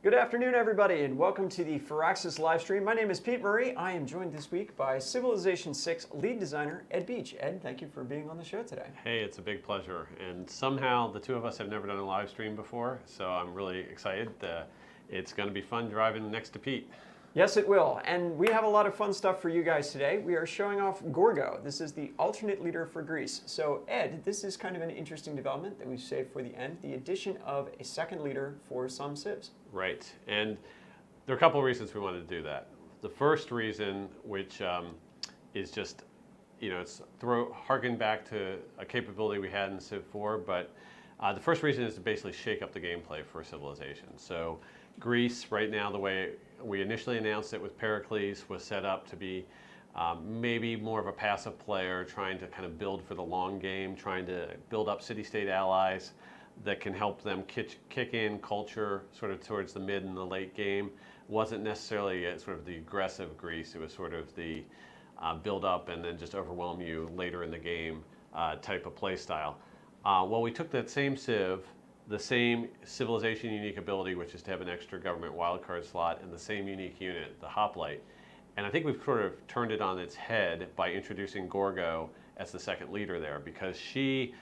Good afternoon, everybody, and welcome to the Firaxis live stream. My name is Pete Murray. I am joined this week by Civilization 6 lead designer Ed Beach. Ed, thank you for being on the show today. Hey, it's a big pleasure. And somehow the two of us have never done a live stream before, so I'm really excited. It's going to be fun driving next to Pete. Yes, it will. And we have a lot of fun stuff for you guys today. We are showing off Gorgo. This is the alternate leader for Greece. So, Ed, this is kind of an interesting development that we've saved for the end, the addition of a second leader for some civs. Right. And there are a couple of reasons we wanted to do that. The first reason, which is just, it's harken back to a capability we had in Civ 4, but the first reason is to basically shake up the gameplay for Civilization. So Greece, right now, the way we initially announced it with Pericles, was set up to be maybe more of a passive player, trying to kind of build for the long game, trying to build up city-state allies that can help them kick in culture sort of towards the mid and the late game. Wasn't necessarily sort of the aggressive Greece. It was sort of the build up and then just overwhelm you later in the game type of play style. Well, we took that same Civ, the same Civilization unique ability, which is to have an extra government wildcard slot, and the same unique unit, the hoplite. And I think we've sort of turned it on its head by introducing Gorgo as the second leader there, because she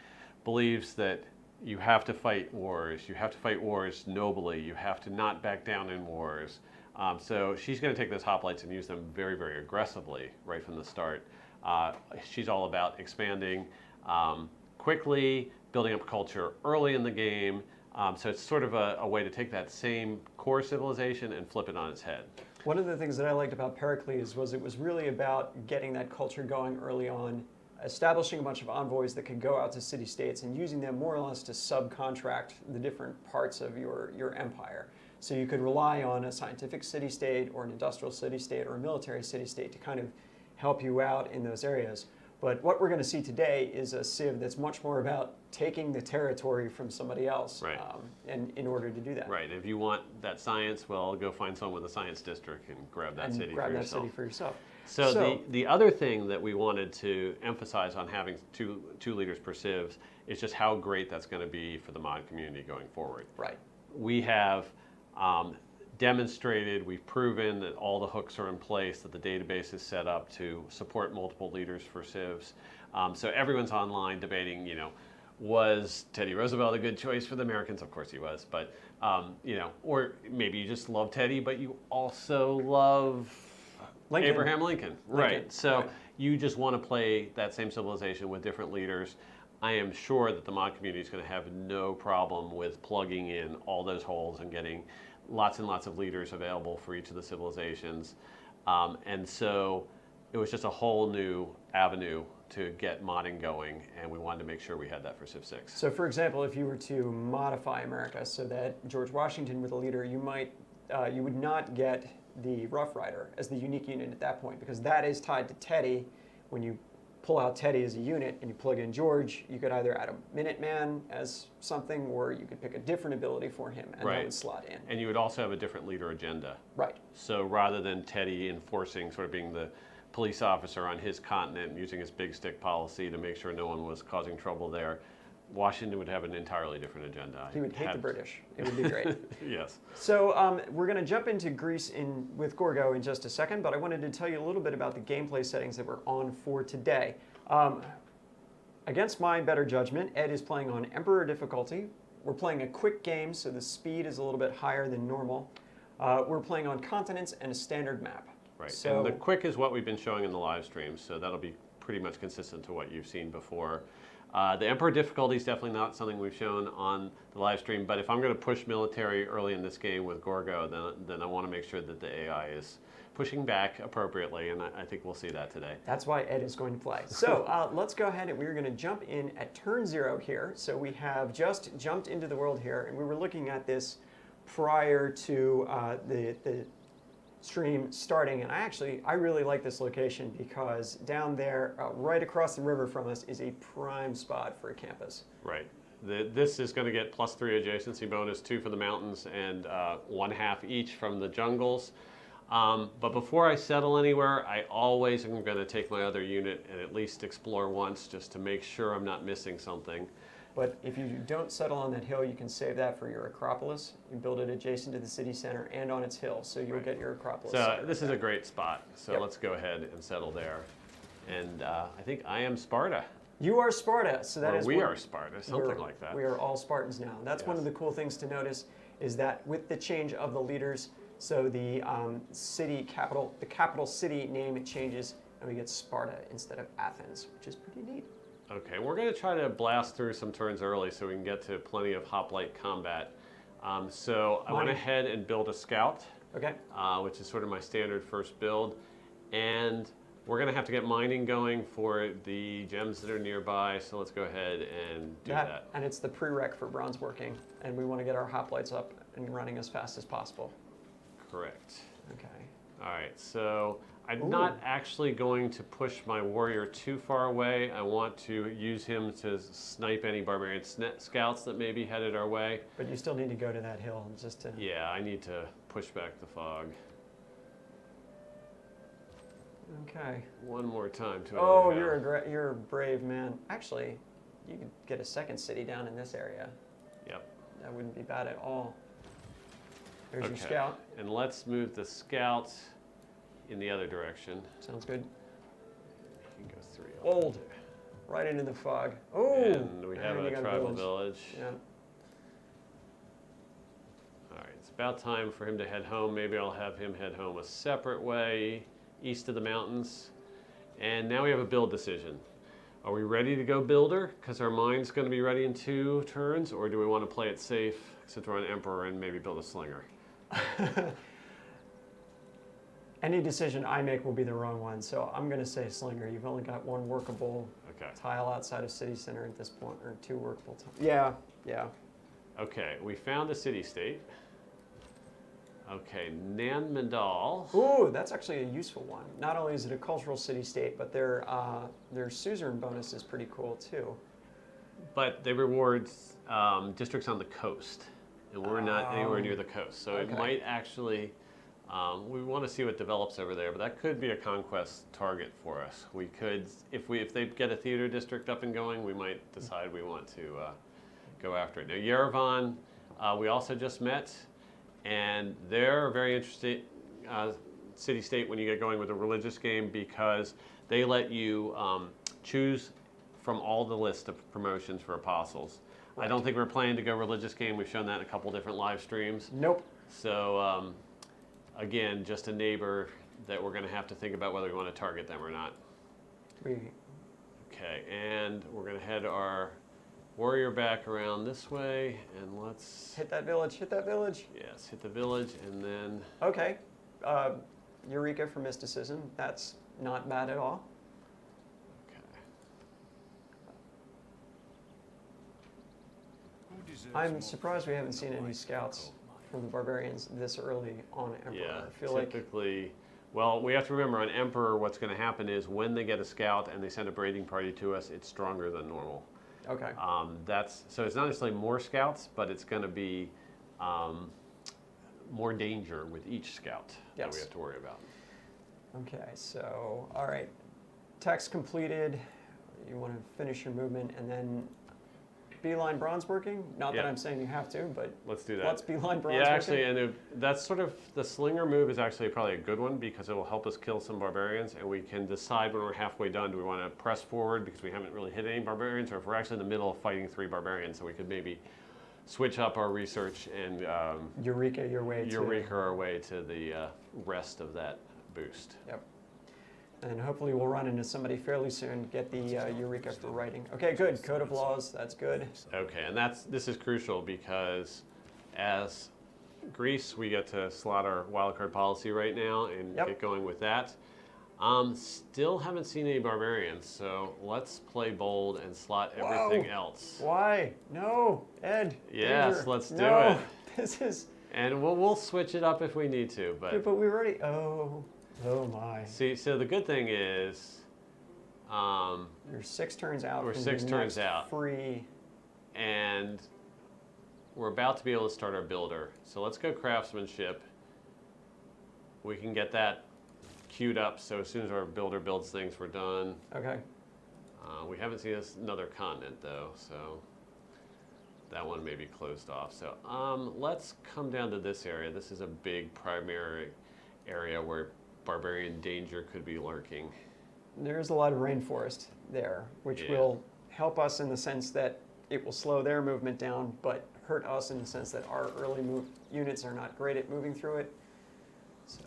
believes that you have to fight wars. You have to fight wars nobly. You have to not back down in wars. So she's going to take those hoplites and use them very, very aggressively right from the start. She's all about expanding quickly, building up culture early in the game. So it's sort of a way to take that same core civilization and flip it on its head. One of the things that I liked about Pericles was it was really about getting that culture going early on, establishing a bunch of envoys that could go out to city-states and using them more or less to subcontract the different parts of your empire. So you could rely on a scientific city-state or an industrial city-state or a military city-state to kind of help you out in those areas. But what we're going to see today is a Civ that's much more about taking the territory from somebody else, right. And in order to do that. Right. If you want that science, well, go find someone with a science district and grab that city for yourself. So the other thing that we wanted to emphasize on having two leaders per Civ is just how great that's going to be for the mod community going forward. Right. We have demonstrated, we've proven that all the hooks are in place, that the database is set up to support multiple leaders for Civs. So everyone's online debating, was Teddy Roosevelt a good choice for the Americans? Of course he was, but, or maybe you just love Teddy, but you also love Abraham Lincoln. Right. So you just want to play that same civilization with different leaders. I am sure that the mod community is going to have no problem with plugging in all those holes and getting lots and lots of leaders available for each of the civilizations. And so it was just a whole new avenue to get modding going, and we wanted to make sure we had that for Civ 6. So for example, if you were to modify America so that George Washington were the leader, you would not get the Rough Rider as the unique unit at that point, because that is tied to Teddy. When you pull out Teddy as a unit and you plug in George, you could either add a Minuteman as something, or you could pick a different ability for him, and that would slot in. And you would also have a different leader agenda. Right. So rather than Teddy enforcing, sort of being the police officer on his continent, using his big stick policy to make sure no one was causing trouble there, Washington would have an entirely different agenda. He would hate the British. It would be great. Yes. So we're going to jump into Greece with Gorgo in just a second, but I wanted to tell you a little bit about the gameplay settings that we're on for today. Against my better judgment, Ed is playing on Emperor difficulty. We're playing a quick game, so the speed is a little bit higher than normal. We're playing on continents and a standard map. Right. So, and the quick is what we've been showing in the live stream, so that'll be pretty much consistent to what you've seen before. The Emperor difficulty is definitely not something we've shown on the live stream, but if I'm going to push military early in this game with Gorgo, then I want to make sure that the AI is pushing back appropriately, and I think we'll see that today. That's why Ed is going to play. So let's go ahead and we're going to jump in at turn 0 here. So we have just jumped into the world here, and we were looking at this prior to the stream starting, and I really like this location because down there, right across the river from us, is a prime spot for a campus. Right. This is going to get +3 adjacency bonus, 2 for the mountains, and 1/2 each from the jungles. But before I settle anywhere, I always am going to take my other unit and at least explore once just to make sure I'm not missing something. But if you don't settle on that hill, you can save that for your Acropolis. You build it adjacent to the city center and on its hill, so you'll Right. get your Acropolis. So center this is a back. great spot. So Yep. let's go ahead and settle there. And I think I am Sparta. You are Sparta, so that Or is we one- are Sparta, something we're- like that. We are all Spartans now. That's one of Yes. the cool things to notice is that with the change of the leaders, so the city capital, the capital city name, it changes, and we get Sparta instead of Athens, which is pretty neat. Okay, we're going to try to blast through some turns early so we can get to plenty of hoplite combat. So I went Mining. ahead and built a scout, Okay. which is sort of my standard first build. And we're going to have to get mining going for the gems that are nearby. So let's go ahead and do that. And it's the prereq for bronze working, and we want to get our hoplites up and running as fast as possible. Correct. Okay. All right, so I'm Ooh. not actually going to push my warrior too far away. I want to use him to snipe any barbarian scouts that may be headed our way. But you still need to go to that hill just to. Yeah, I need to push back the fog Okay. one more time to Oh, another hill. you're a brave man. Actually, you could get a second city down in this area. Yep. That wouldn't be bad at all. There's your Okay. scout. And let's move the scout in the other direction. Sounds good. He can go 3. Old. Right into the fog. Oh. And we have and you a got tribal village. Yeah. All right, it's about time for him to head home. Maybe I'll have him head home a separate way east of the mountains. And now we have a build decision. Are we ready to go builder because our mine's going to be ready in 2 turns, or do we want to play it safe since we're on emperor and maybe build a slinger? Any decision I make will be the wrong one, so I'm going to say slinger. You've only got one workable Okay. tile outside of city center at this point, or 2 workable tiles. Yeah, yeah. Okay, we found a city-state. Okay, Nan Mandal. Ooh, that's actually a useful one. Not only is it a cultural city-state, but their suzerain bonus is pretty cool too. But they reward districts on the coast, and we're not anywhere near the coast. So Okay. it might actually, we want to see what develops over there, but that could be a conquest target for us. We could, if they get a theater district up and going, we might decide we want to go after it. Now, Yerevan, we also just met, and they're a very interesting city-state when you get going with a religious game because they let you choose from all the list of promotions for apostles. I don't think we're planning to go religious game. We've shown that in a couple different live streams. Nope. So again, just a neighbor that we're going to have to think about whether we want to target them or not. Okay, and we're going to head our warrior back around this way, and let's Hit that village, hit that village. yes, hit the village, and then Okay. Eureka for mysticism. That's not bad at all. okay. I'm surprised we haven't seen any scouts from the barbarians this early on Emperor. Yeah, I feel like typically, well, we have to remember on Emperor, what's going to happen is when they get a scout and they send a braiding party to us, it's stronger than normal. okay. So it's not necessarily more scouts, but it's going to be more danger with each scout that we Yes. have to worry about. Okay, so all right. Text completed. You want to finish your movement and then beeline bronze working? Not that Yeah. I'm saying you have to, but Let's do that. let's beeline bronze Yeah, working. actually, and that's sort of the slinger move is actually probably a good one because it will help us kill some barbarians, and we can decide when we're halfway done, do we want to press forward because we haven't really hit any barbarians, or if we're actually in the middle of fighting 3 barbarians, so we could maybe switch up our research and Eureka your way to. Eureka our way to the rest of that boost. Yep. And hopefully we'll run into somebody fairly soon, get the Eureka for writing. Okay, good. Code of laws, that's good. Okay, and this is crucial because as Greece, we get to slot our wildcard policy right now and Yep. get going with that. Still haven't seen any barbarians, so let's play bold and slot everything Whoa. else. Why? No, Ed. Yes, danger. let's do No, it. This is. And we'll switch it up if we need to, But we already. Oh my. see, so the good thing is, You're 6 turns out. We're from 6 your turns next out. Free. and we're about to be able to start our builder. So let's go craftsmanship. We can get that queued up, so as soon as our builder builds things, we're done. Okay. We haven't seen another continent though, so that one may be closed off. So let's come down to this area. This is a big primary area where barbarian danger could be lurking. There's a lot of rainforest there, which will help us in the sense that it will slow their movement down, but hurt us in the sense that our early units are not great at moving through it. So.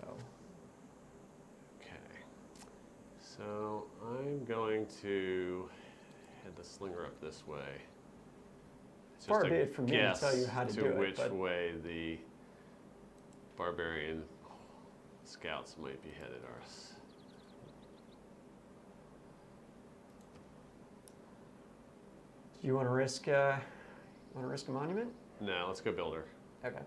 Okay. So I'm going to head the slinger up this way. It's Far just be a it from me to guess tell you how to do it, which but way the barbarian scouts might be headed us. do you want to risk a monument? No, let's go builder. Okay.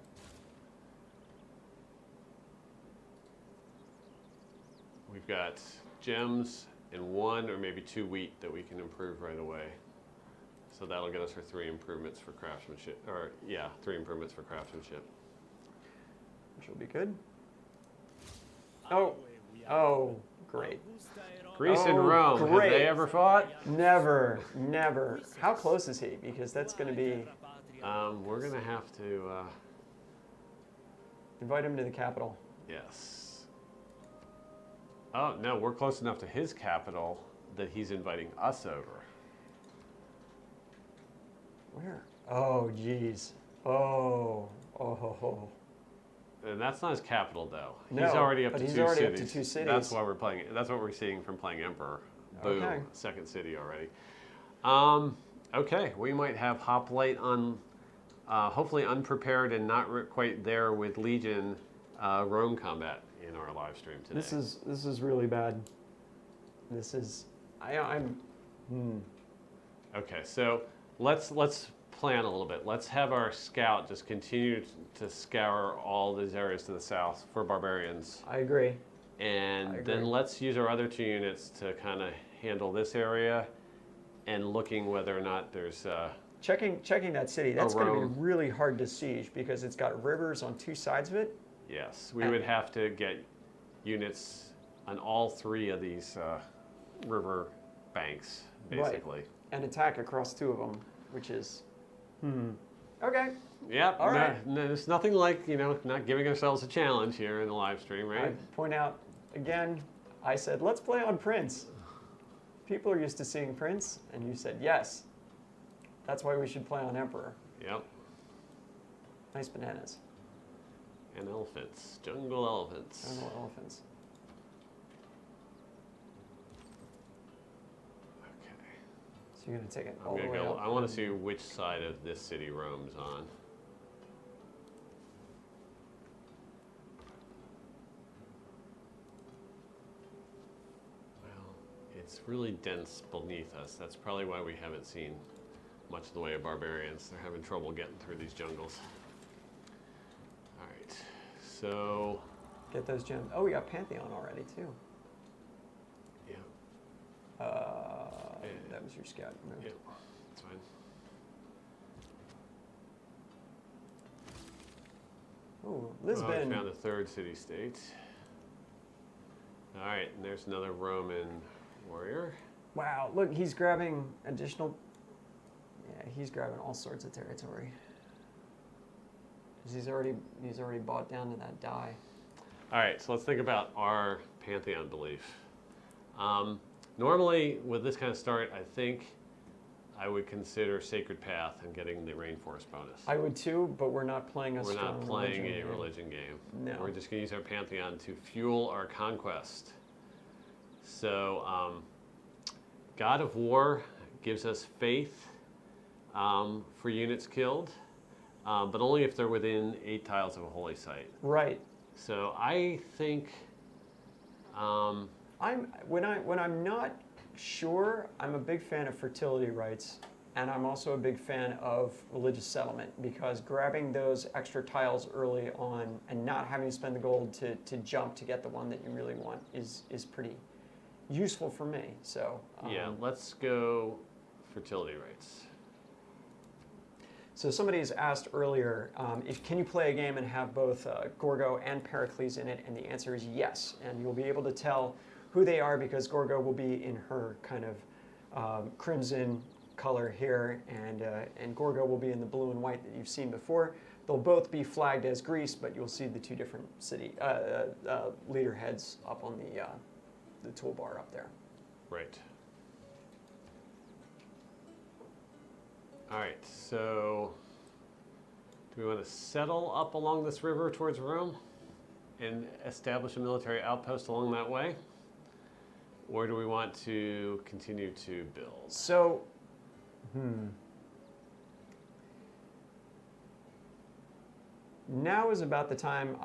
We've got gems and 1 or maybe 2 wheat that we can improve right away. So that'll get us for 3 improvements for craftsmanship, or 3 improvements for craftsmanship. Which will be good. Oh, great. Greece and Rome, have great. they ever fought? Never. How close is he? Because that's going to be... We're going to have to, invite him to the capital. yes. Oh, no, we're close enough to his capital that he's inviting us over. Where? Oh, geez. Oh. And that's not his capital, though. No, he's already up but to he's 2 already cities. up to 2 cities. That's why we're playing. That's what we're seeing from playing Emperor. Boom, Okay. 2nd city already. Okay, we might have Hoplite on, hopefully unprepared and not quite there with Legion Rome combat in our live stream today. This is really bad. This is... Okay, so let's plan a little bit. Let's have our scout just continue to scour all these areas to the south for barbarians. I agree. And then let's use our other 2 units to kind of handle this area and looking whether or not there's... Checking that city. That's going to Rome. be really hard to siege because it's got rivers on 2 sides of it. Yes, we would have to get units on all 3 of these river banks, basically. Right. And attack across 2 of them, which is... Okay. Yep. All right. There's nothing like, not giving ourselves a challenge here in the live stream, right? I point out, again, I said, let's play on Prince. People are used to seeing Prince, and you said, yes. That's why we should play on Emperor. Yep. Nice bananas. And elephants. Jungle elephants. Jungle elephants. Okay. So you're going to take it all I'm the gonna way go. up. I want to see which side of this city Rome's on. Well, it's really dense beneath us. That's probably why we haven't seen much in the way of barbarians. They're having trouble getting through these jungles. All right, so Get those gems. Oh, we got Pantheon already, too. yeah, That was your scout move. yeah, that's fine. Ooh, I Lisbon. found a 3rd city-state. All right, and there's another Roman warrior. Wow, look, he's grabbing additional... Yeah, he's grabbing all sorts of territory. 'Cause he's already bought down to that die. All right, so let's think about our Pantheon belief. Normally, with this kind of start, I think I would consider Sacred Path and getting the Rainforest bonus. I would too, but we're not playing a We're strong not playing a game. religion game. No. We're just going to use our Pantheon to fuel our conquest. So, God of War gives us faith for units killed, but only if they're within 8 tiles of a holy site. Right. So I think When I'm not sure, I'm a big fan of fertility rites, and I'm also a big fan of religious settlement because grabbing those extra tiles early on and not having to spend the gold to jump to get the one that you really want is pretty useful for me. So yeah, let's go fertility rites. So somebody has asked earlier, can you play a game and have both Gorgo and Pericles in it? And the answer is yes. And you'll be able to tell who they are because Gorgo will be in her kind of crimson color here, and Gorgo will be in the blue and white that you've seen before. They'll both be flagged as Greece, but you'll see the two different city leader heads up on the toolbar up there. Right. All right, so do we want to settle up along this river towards Rome and establish a military outpost along that way? Or do we want to continue to build? So, now is about the time,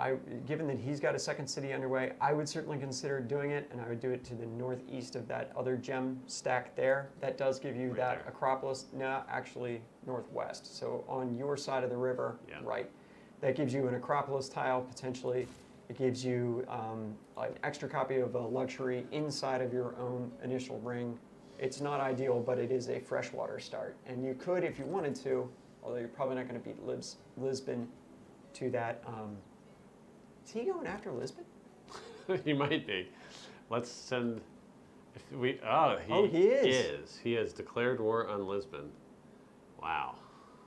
given that he's got a second city underway, I would certainly consider doing it, and I would do it to the northeast of that other gem stack there. That does give you Right that there. Acropolis, no, actually northwest. So on your side of the river, Yeah. right, that gives you an Acropolis tile potentially. It gives you an extra copy of a luxury inside of your own initial ring. It's not ideal, but it is a freshwater start. And you could, if you wanted to, although you're probably not going to beat Lisbon to that. Is he going after Lisbon? He might be. Let's send. He is. He has declared war on Lisbon. Wow.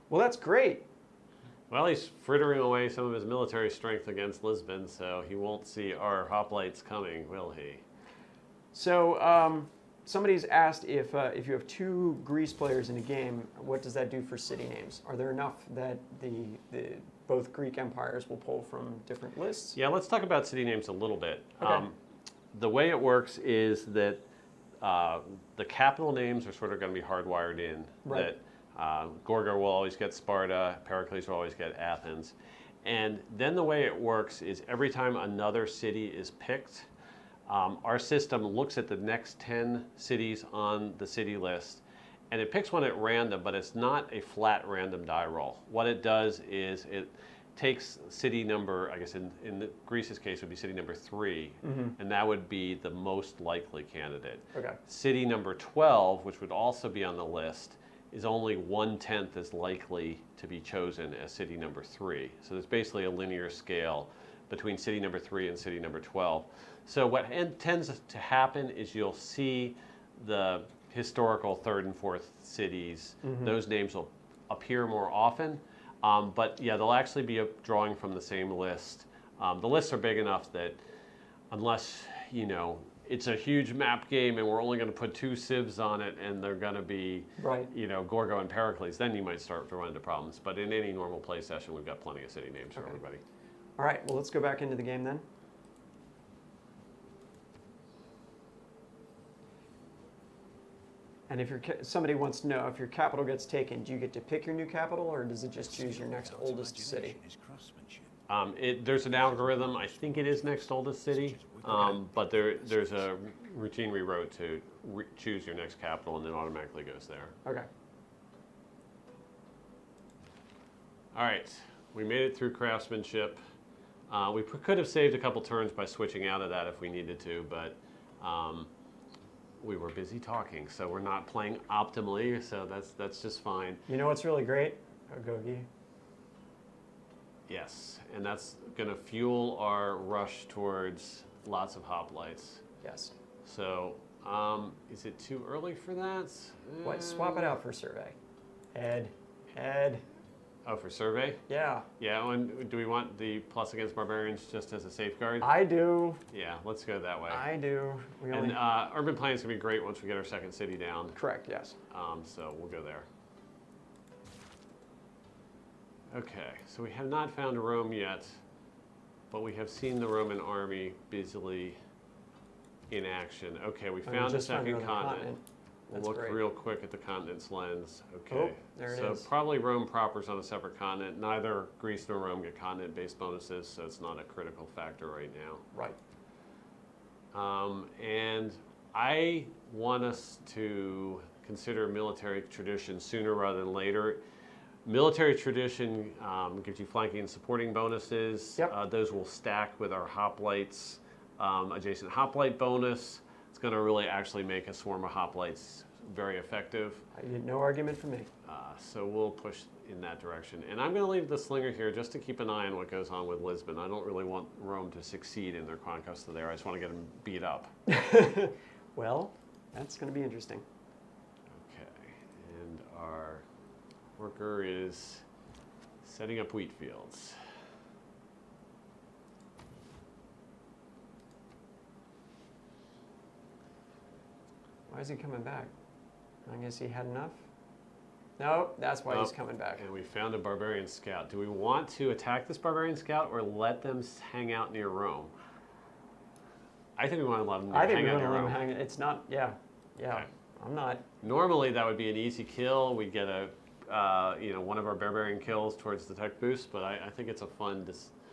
Well, that's great. Well, he's frittering away some of his military strength against Lisbon, so he won't see our hoplites coming, will he? So somebody's asked if you have two Greece players in a game, what does that do for city names? Are there enough that the both Greek empires will pull from different lists? Yeah, let's talk about city names a little bit. Okay. The way it works is that the capital names are sort of going to be hardwired in. Right. That Gorgo will always get Sparta, Pericles will always get Athens. And then the way it works is every time another city is picked, our system looks at the next 10 cities on the city list, and it picks one at random, but it's not a flat random die roll. What it does is it takes city number, I guess in Greece's case would be city number 3, and that would be the most likely candidate. Okay. City number 12, which would also be on the list, is only 1/10 as likely to be chosen as city number 3. So there's basically a linear scale between city number 3 and city number 12. So what tends to happen is you'll see the historical third and fourth cities. Those names will appear more often. But yeah, they'll actually be drawing from the same list. The lists are big enough that unless, it's a huge map game and we're only going to put 2 civs on it and they're going to be, Right. Gorgo and Pericles, then you might start to run into problems. But in any normal play session, we've got plenty of city names for everybody. All right, well, let's go back into the game then. And if somebody wants to know, if your capital gets taken, do you get to pick your new capital, or does it just choose your next oldest city? There's an algorithm. I think it is next oldest city, but there's a routine we wrote to choose your next capital, and it automatically goes there. Okay. All right, we made it through craftsmanship. We could have saved a couple turns by switching out of that if we needed to, but we were busy talking, so we're not playing optimally, so that's just fine. You know what's really great? Agogi. Yes, and that's going to fuel our rush towards lots of hoplites. Yes. So, is it too early for that? What? Swap it out for survey. Head. Oh, for survey? Yeah. Yeah, and do we want the plus against barbarians just as a safeguard? I do. Yeah, let's go that way. I do. And urban planning is going to be great once we get our second city down. Correct, yes. So we'll go there. Okay, so we have not found Rome yet, but we have seen the Roman army busily in action. Okay, we found a second continent. We'll That's look great. real quick at the continent's lens. Okay, Oh, there it so is. probably Rome proper's on a separate continent. Neither Greece nor Rome get continent-based bonuses, so it's not a critical factor right now. Right. And I want us to consider military tradition sooner rather than later. Military tradition gives you flanking and supporting bonuses. Yep. Those will stack with our hoplites adjacent hoplite bonus. It's going to really actually make a swarm of hoplites very effective. I get no argument from me. So we'll push in that direction. And I'm going to leave the slinger here just to keep an eye on what goes on with Lisbon. I don't really want Rome to succeed in their conquest of there. I just want to get them beat up. Well, that's going to be interesting. Okay, and our worker is setting up wheat fields. Why is he coming back? I guess he had enough? No, that's why he's coming back. And we found a barbarian scout. Do we want to attack this barbarian scout or let them hang out near Rome? I think we want to let them hang out near Rome. I think we want to let him hang. It's not, yeah. Okay. I'm not. Normally that would be an easy kill. We'd get a, one of our barbarian kills towards the tech boost, but I think it's a fun.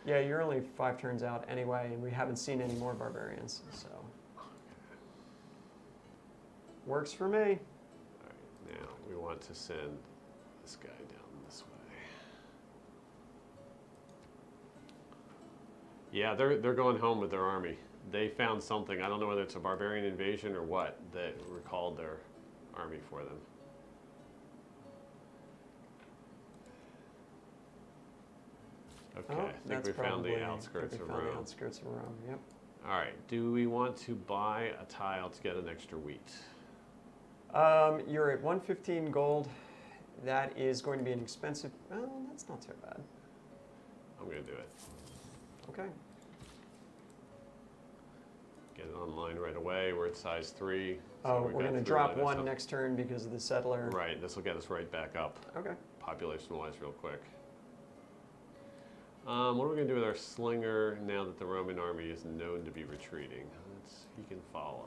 Yeah, you're only 5 turns out anyway, and we haven't seen any more barbarians, so. Works for me. All right, now we want to send this guy down this way. Yeah, they're going home with their army. They found something. I don't know whether it's a barbarian invasion or what that recalled their army for them. Okay, I think we found the outskirts of Rome. The outskirts of Rome, yep. All right, do we want to buy a tile to get an extra wheat? You're at 115 gold. That is going to be an expensive, well, that's not too bad. I'm going to do it. Okay. Get it online right away. We're at size 3. So we're going to drop 1 next turn because of the settler. Right, this will get us right back up. Okay. Population-wise real quick. What are we going to do with our slinger now that the Roman army is known to be retreating? He can follow.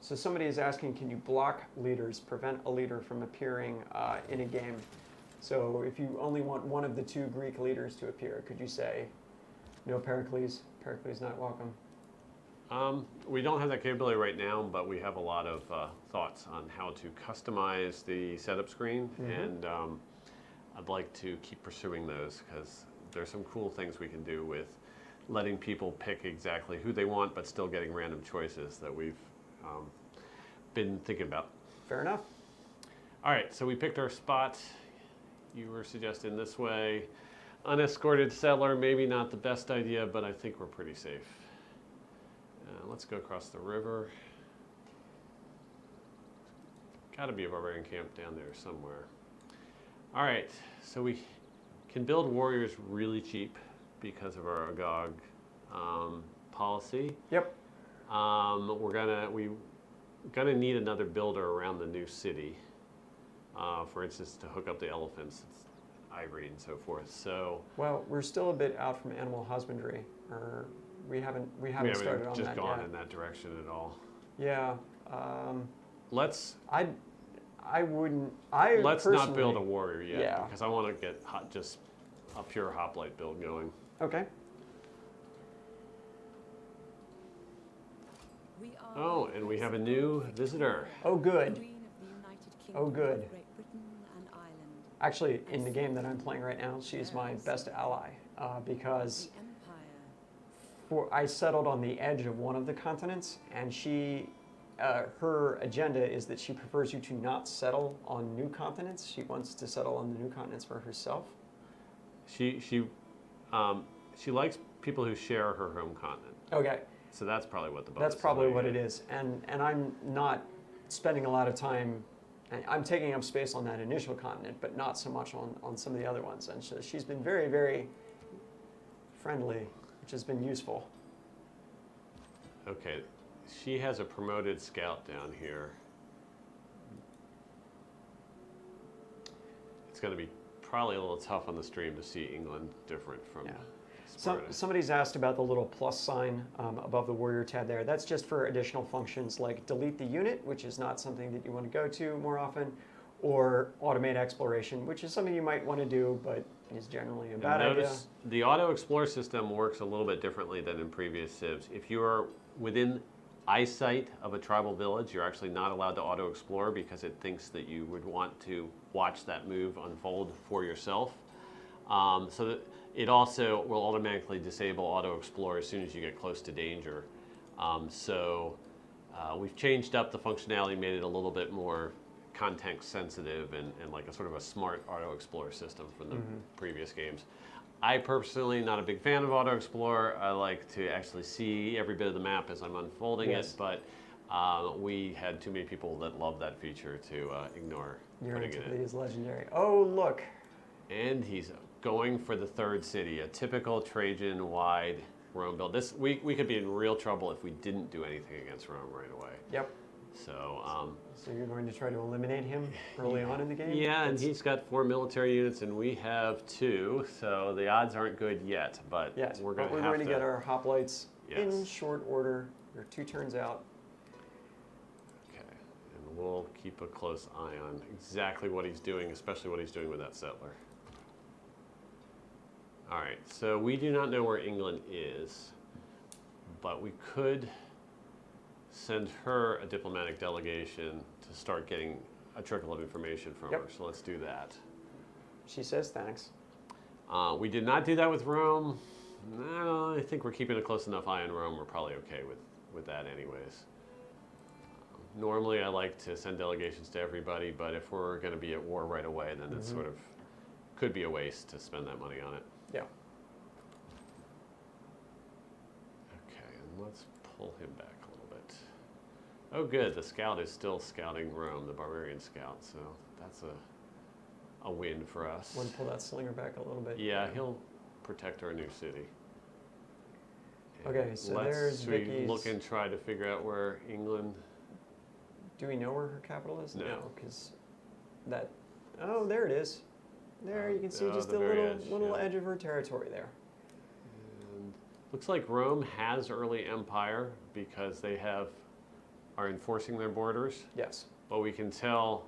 So somebody is asking, can you block leaders, prevent a leader from appearing in a game? So if you only want one of the 2 Greek leaders to appear, could you say, no Pericles, Pericles not welcome? We don't have that capability right now, but we have a lot of thoughts on how to customize the setup screen, and I'd like to keep pursuing those because there's some cool things we can do with letting people pick exactly who they want, but still getting random choices that we've been thinking about. Fair enough. All right, so we picked our spot. You were suggesting this way. Unescorted settler, maybe not the best idea, but I think we're pretty safe. Let's go across the river. Got to be a barbarian camp down there somewhere. All right, so we can build warriors really cheap because of our Agog policy. Yep. We're gonna need another builder around the new city. For instance, to hook up the elephants, ivory, and so forth. So. Well, we're still a bit out from animal husbandry, or we haven't started on that yet. Just gone in that direction at all. Yeah. Let's. I wouldn't. Let's not build a warrior yet. Yeah. Because I want to get just a pure hoplite build going. Okay. Oh, and we have a new visitor. Oh, good. Oh, good. Actually, in the game that I'm playing right now, she is my best ally because I settled on the edge of one of the continents, and her agenda is that she prefers you to not settle on new continents. She wants to settle on the new continents for herself. She likes people who share her home continent. Okay. So that's probably what the bonus That's probably what it is. And I'm not spending a lot of time. I'm taking up space on that initial continent, but not so much on some of the other ones. And she's been very, very friendly, which has been useful. Okay. She has a promoted scout down here. It's going to be probably a little tough on the stream to see England different from Sparta. Somebody's asked about the little plus sign above the warrior tab there. That's just for additional functions like delete the unit, which is not something that you want to go to more often, or automate exploration, which is something you might want to do, but is generally a bad idea. Notice the auto explore system works a little bit differently than in previous civs. If you are within eyesight of a tribal village, you're actually not allowed to auto explore because it thinks that you would want to watch that move unfold for yourself. So that it also will automatically disable auto explore as soon as you get close to danger. We've changed up the functionality, made it a little bit more context sensitive and like a sort of a smart auto explorer system from the previous games. I personally not a big fan of auto explorer. I like to actually see every bit of the map as I'm unfolding it, but we had too many people that love that feature to ignore Your putting it in. antiquity is legendary. Oh, look. And he's going for the third city, a typical Trajan-wide Rome build. This we could be in real trouble if we didn't do anything against Rome right away. Yep. So, so you're going to try to eliminate him early on in the game? yeah, and he's got 4 military units, and we have 2, so the odds aren't good yet. But yes, we're going to get our hoplites in Yes. short order. We're 2 turns out. Okay, and we'll keep a close eye on exactly what he's doing, especially what he's doing with that settler. All right, so we do not know where England is, but we could send her a diplomatic delegation to start getting a trickle of information from her. So let's do that. She says thanks. We did not do that with Rome. No, I think we're keeping a close enough eye on Rome. We're probably okay with that anyways. Normally I like to send delegations to everybody, but if we're going to be at war right away, then it sort of could be a waste to spend that money on it. Yeah. Okay, and let's pull him back a little bit. Oh, good. The scout is still scouting Rome, the barbarian scout. So that's a win for us. Want to pull that slinger back a little bit? Yeah, he'll protect our new city. And Okay, so there's we Vicky's. look and try to figure out where England. Do we know where her capital is? No. because that. Oh, there it is. There you can see just the a very little edge, edge of her territory there. And looks like Rome has early empire because they are enforcing their borders. Yes. But we can tell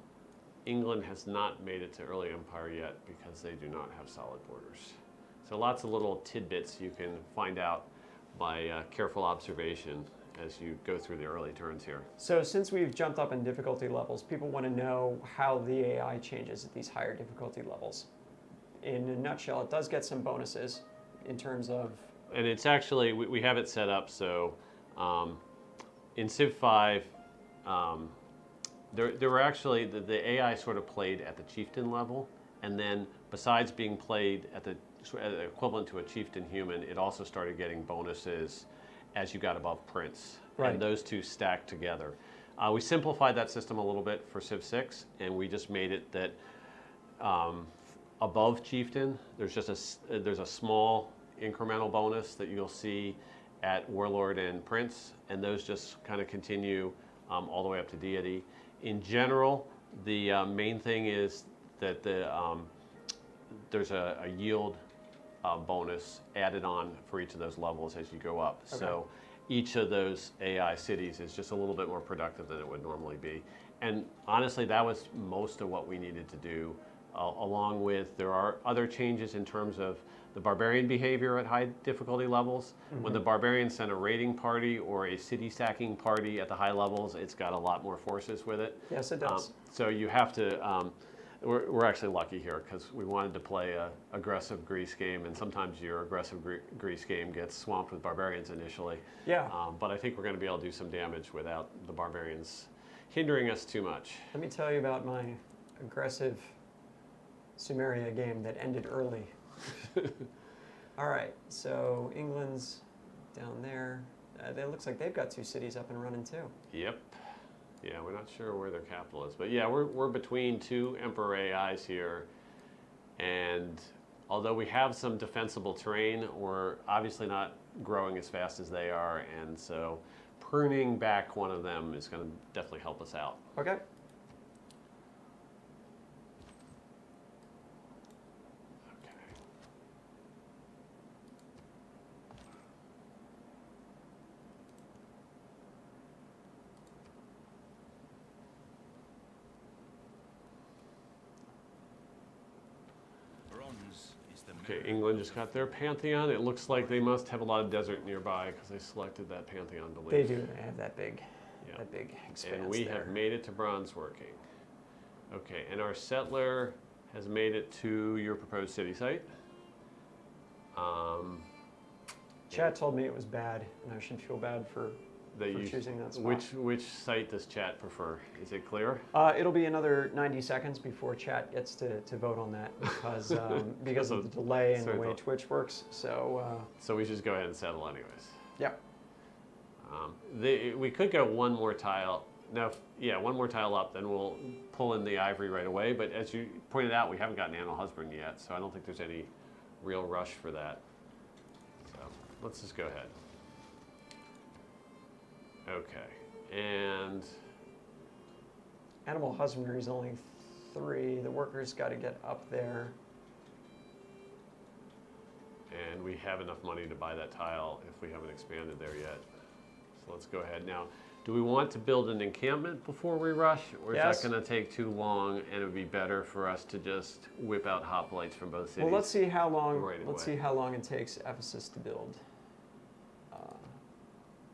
England has not made it to early empire yet because they do not have solid borders. So lots of little tidbits you can find out by careful observation as you go through the early turns here. So since we've jumped up in difficulty levels, people want to know how the AI changes at these higher difficulty levels. In a nutshell, it does get some bonuses in terms of... And it's actually, we have it set up so in Civ 5, there were actually, the AI sort of played at the chieftain level, and then besides being played at the equivalent to a chieftain human, it also started getting bonuses as you got above prince. Right. And those two stacked together. We simplified that system a little bit for Civ 6, and we just made it that above chieftain, there's a small incremental bonus that you'll see at warlord and prince, and those just kind of continue all the way up to deity. In general, the main thing is that there's a yield bonus added on for each of those levels as you go up. Okay. So each of those AI cities is just a little bit more productive than it would normally be. And honestly, that was most of what we needed to do, along with there are other changes in terms of the barbarian behavior at high difficulty levels. When the barbarians send a raiding party or a city sacking party at the high levels, it's got a lot more forces with it. Yes, it does. So you have to, we're actually lucky here because we wanted to play a aggressive Greece game, and sometimes your aggressive Greece game gets swamped with barbarians initially. Yeah. But I think we're going to be able to do some damage without the barbarians hindering us too much. Let me tell you about my aggressive Sumeria game that ended early. All right, so England's down there. It looks like they've got 2 cities up and running too. Yep. Yeah, we're not sure where their capital is, but yeah, we're between 2 emperor AIs here, and although we have some defensible terrain, we're obviously not growing as fast as they are, and so pruning back one of them is going to definitely help us out. Okay. Okay, England just got their Pantheon. It looks like they must have a lot of desert nearby because they selected that Pantheon belief. They do. They have that big, Yeah. that big expanse And we there. have made it to bronze working. Okay, and our settler has made it to your proposed city site. Chat told me it was bad, and I should feel bad for that for you choosing that spot. which site does chat prefer? Is it clear? It'll be another 90 seconds before chat gets to vote on that because of the delay and the way Twitch works. So we should just go ahead and settle anyways. yeah. We could go one more tile. No, yeah, one more tile up, then we'll pull in the ivory right away. But as you pointed out, we haven't gotten animal husbandry yet, so I don't think there's any real rush for that. So let's just go ahead. Okay, and Animal husbandry is only 3. The workers got to get up there. and we have enough money to buy that tile if we haven't expanded there yet. So let's go ahead now. Do we want to build an encampment before we rush, or is Yes. that going to take too long, and it would be better for us to just whip out hoplites from both cities? Well, let's see how long. right Let's away? see how long it takes Ephesus to build.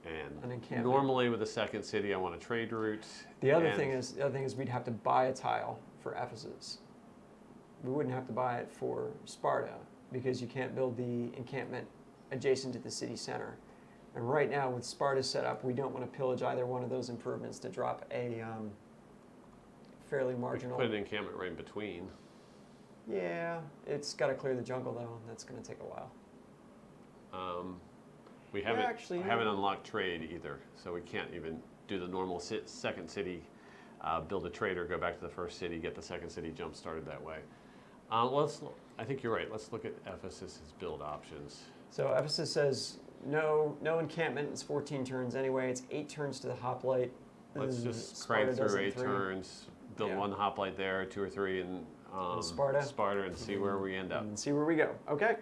And an encampment. normally with a second city, I want a trade route. The other and- thing is we'd have to buy a tile for Ephesus. We wouldn't have to buy it for Sparta because you can't build the encampment adjacent to the city center. And right now, with Sparta's set up, we don't want to pillage either one of those improvements to drop a fairly we could marginal. put an encampment right in between. Yeah, it's got to clear the jungle though, and that's going to take a while. We haven't actually, haven't unlocked trade either, so we can't even do the normal second city, build a trader, go back to the first city, get the second city jump started that way. I think you're right. Let's look at Ephesus's build options. So Ephesus says no encampment. It's 14 turns anyway. It's 8 turns to the hoplite. Let's just Sparta crank does through it in 8 3. turns, build Yeah. one hoplite there, 2 or 3 in Sparta. and see where we end up. And see where we go. Okay.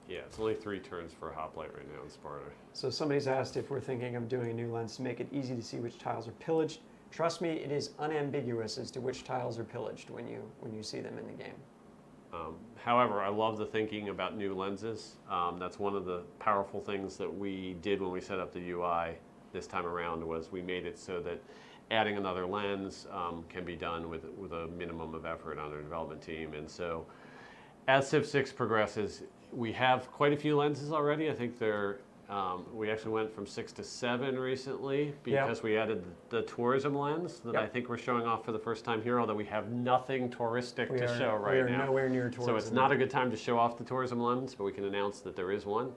Yeah, it's only 3 turns for a hoplite right now in Sparta. So somebody's asked if we're thinking of doing a new lens to make it easy to see which tiles are pillaged. Trust me, it is unambiguous as to which tiles are pillaged when you see them in the game. However, I love the thinking about new lenses. That's one of the powerful things that we did when we set up the UI this time around was we made it so that adding another lens can be done with a minimum of effort on our development team. And so as Civ 6 progresses, we have quite a few lenses already. I think we actually went from 6 to 7 recently because we added the tourism lens that I think we're showing off for the first time here, although we have nothing touristic to show right now. We are nowhere near tourism. So it's not a good time to show off the tourism lens, but we can announce that there is one.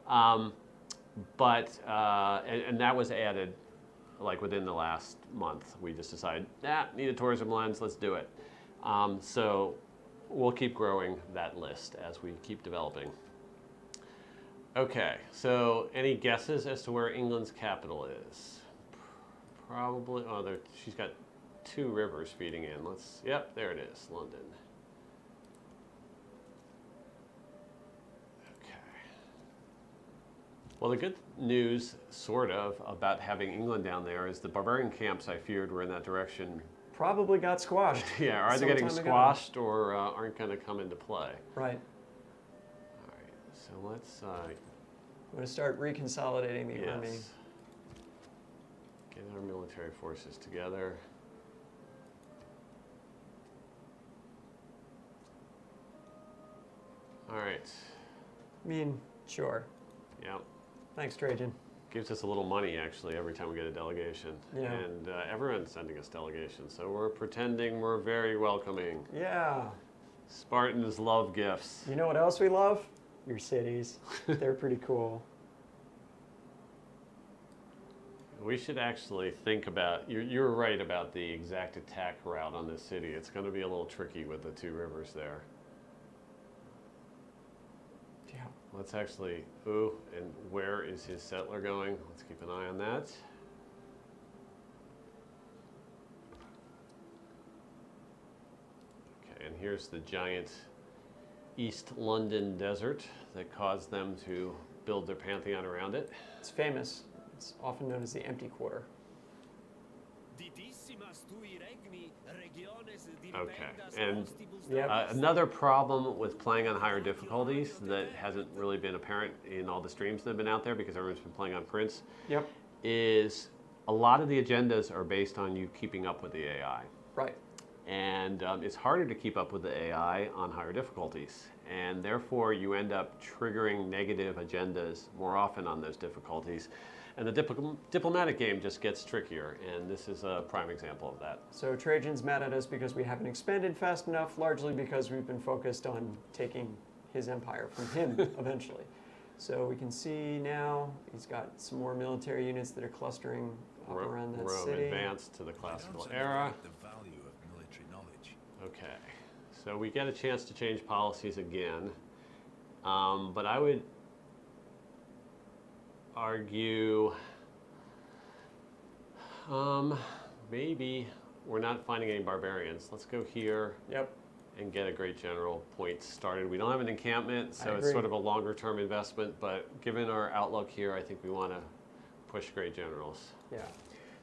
And that was added like within the last month. We just decided, need a tourism lens, let's do it. So we'll keep growing that list as we keep developing. Okay, so any guesses as to where England's capital is? Probably, she's got 2 rivers feeding in. Yep, there it is, London. Okay. Well, the good news, sort of, about having England down there is the barbarian camps I feared were in that direction. Probably got squashed. Yeah, are either getting squashed or aren't going to come into play. Right. All right, so let's... I'm going to start reconsolidating the army. Get our military forces together. All right. I mean, sure. Yeah. Thanks, Trajan. Gives us a little money, actually, every time we get a delegation. Yeah. And everyone's sending us delegations, so we're pretending we're very welcoming. Yeah. Spartans love gifts. You know what else we love? Your cities. They're pretty cool. We should actually think about, you're right about the exact attack route on this city. It's going to be a little tricky with the 2 rivers there. Yeah. Let's actually, and where is his settler going? Let's keep an eye on that. Okay, and here's the giant East London desert that caused them to build their pantheon around it. It's famous. It's often known as the empty quarter. Okay, and Yeah. another problem with playing on higher difficulties that hasn't really been apparent in all the streams that have been out there because everyone's been playing on Prince Yep. is a lot of the agendas are based on you keeping up with the AI. Right. And it's harder to keep up with the AI on higher difficulties. and therefore you end up triggering negative agendas more often on those difficulties. And the diplomatic game just gets trickier, and this is a prime example of that. So Trajan's mad at us because we haven't expanded fast enough, largely because we've been focused on taking his empire from him eventually. So we can see now he's got some more military units that are clustering up around that Rome city. advanced to the classical era. The value of military knowledge. Okay, so we get a chance to change policies again, but I would argue maybe we're not finding any barbarians. Let's go here. Yep. And get a great general point started. We don't have an encampment, so I it's agree. sort of a longer term investment, but given our outlook here, I think we want to push great generals. Yeah.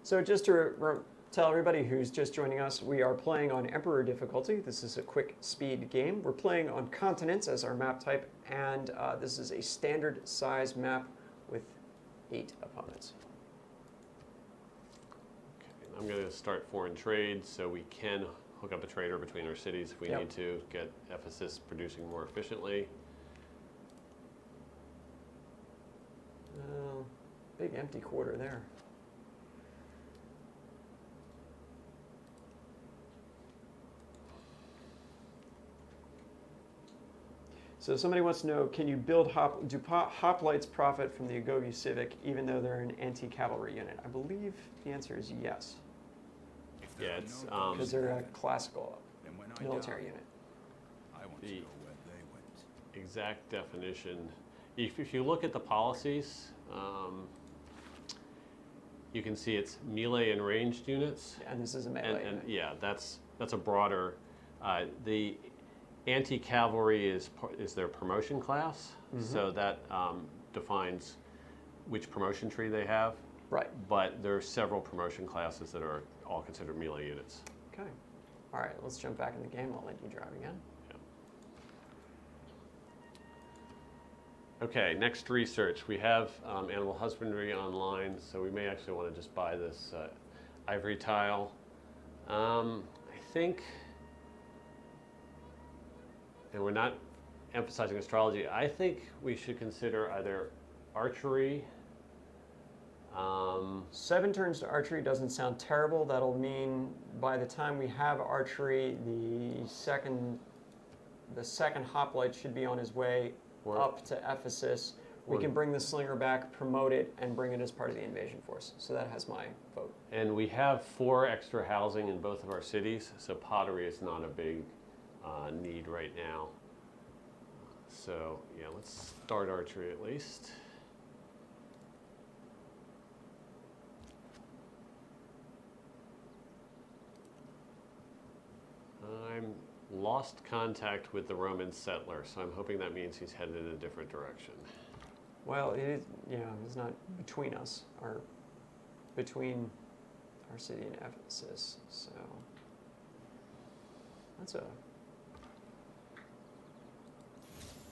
So just to tell everybody who's just joining us, we are playing on Emperor difficulty. This is a quick speed game. We're playing on continents as our map type, and this is a standard size map with 8 opponents. Okay, I'm going to start foreign trade so we can hook up a trader between our cities if we Yep. need to get Ephesus producing more efficiently. Big empty quarter there. So somebody wants to know, can you build hoplites profit from the Agogi Civic even though they're an anti-cavalry unit? I believe the answer is yes, Yeah, it's because they're a classical Then when I military die, unit. I want to The- know where they went. exact definition. If you look at the policies, you can see it's melee and ranged units. And this is a melee And unit. yeah, that's a broader. The anti-cavalry is their promotion class, so that defines which promotion tree they have. Right. But there are several promotion classes that are all considered melee units. Okay. All right, let's jump back in the game. I'll let you drive again. Okay, next research. We have animal husbandry online, so we may actually want to just buy this ivory tile. I think, and we're not emphasizing astrology, I think we should consider either archery. 7 turns to archery doesn't sound terrible. That'll mean by the time we have archery, the second hoplite should be on his way up to Ephesus. We can bring the slinger back, promote it, and bring it as part of the invasion force. So that has my vote. And we have 4 extra housing in both of our cities, so pottery is not a big need right now. So yeah, let's start archery at least. I'm lost contact with the Roman settler, so I'm hoping that means he's headed in a different direction. Well, it is, it's not between us, or between our city and Ephesus. So that's a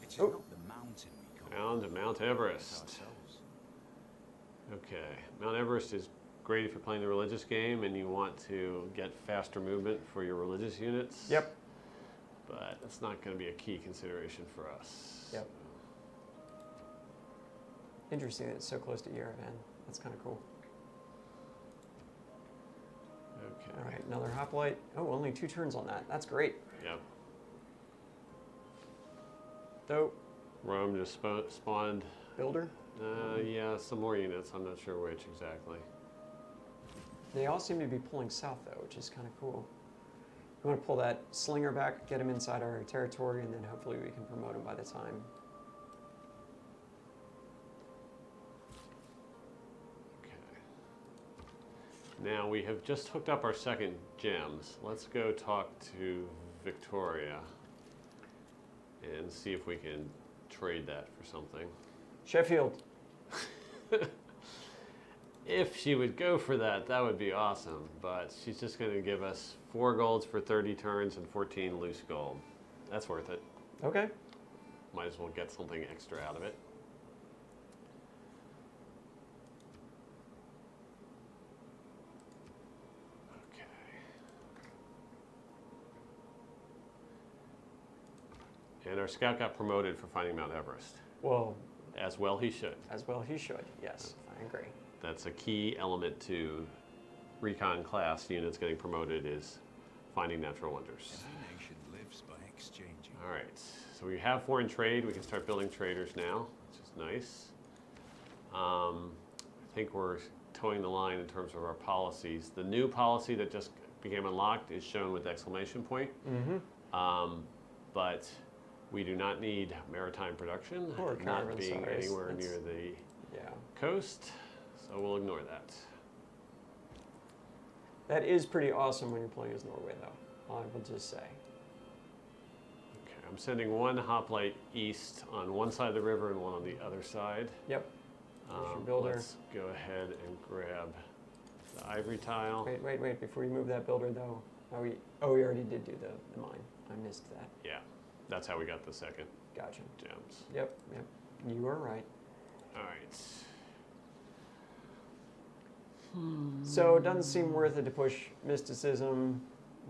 It's Oh. not the mountain we call Down to Mount Everest. ourselves. Okay, Mount Everest is great if you're playing the religious game and you want to get faster movement for your religious units. Yep. But that's not going to be a key consideration for us. Yep. Interesting that it's so close to Yerevan. That's kind of cool. Okay. All right, another hoplite. Oh, only 2 turns on that. That's great. Yep. Dope. Rome just spawned. Builder. Yeah, some more units. I'm not sure which exactly. They all seem to be pulling south, though, which is kind of cool. We want to pull that slinger back, get him inside our territory, and then hopefully we can promote him by the time. Okay. Now we have just hooked up our second gems. Let's go talk to Victoria and see if we can trade that for something. Sheffield. If she would go for that, that would be awesome. But she's just going to give us 4 golds for 30 turns and 14 loose gold. That's worth it. Okay. Might as well get something extra out of it. Okay. And our scout got promoted for finding Mount Everest. Well, As well he should. as well he should. Yes, I agree. That's a key element to recon class units getting promoted is finding natural wonders. Every nation lives by exchanging. All right, so we have foreign trade. We can start building traders now, which is nice. I think we're towing the line in terms of our policies. The new policy that just became unlocked is shown with exclamation point. But we do not need maritime production, Or not caravan being size. anywhere That's- near the Yeah. coast, so we'll ignore that. That is pretty awesome when you're playing as Norway, though. I will just say. Okay, I'm sending one hoplite east on one side of the river and one on the other side. Yep. There's your builder. Let's go ahead and grab the ivory tile. Wait. Before you move that builder, though. We already did do the mine. I missed that. Yeah, that's how we got the second Gotcha. gems. Yep. You were right. All right. So it doesn't seem worth it to push mysticism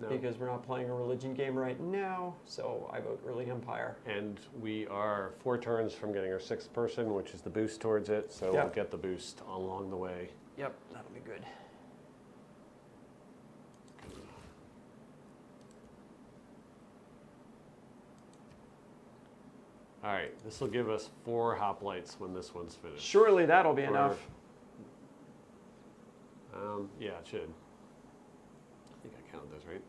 No. because we're not playing a religion game right now. So I vote early empire. And we are 4 turns from getting our 6th person, which is the boost towards it. So Yeah. we'll get the boost along the way. Yep, that'll be good. All right, this will give us 4 hoplites when this one's finished. Surely that'll be Or- enough. Yeah, it should. I think I counted those right.